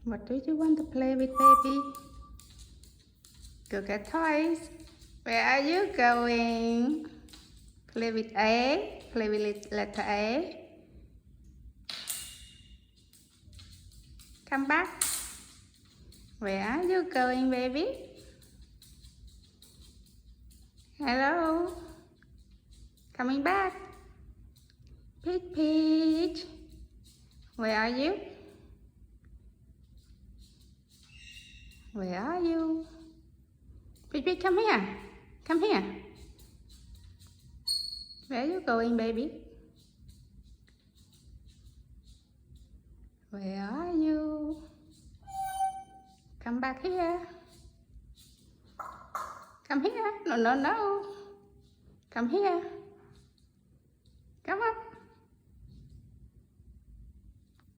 What do you want to play with, baby? Go get toys. Where are you going? Play with A. Play with letter A. Come back. Where are you going, baby? Hello. Coming back. Peach. Where are you? Where are you? Peach, come here. Come here. Where are you going, baby? Where are you? Come back here. Come here. No. Come here. Come on.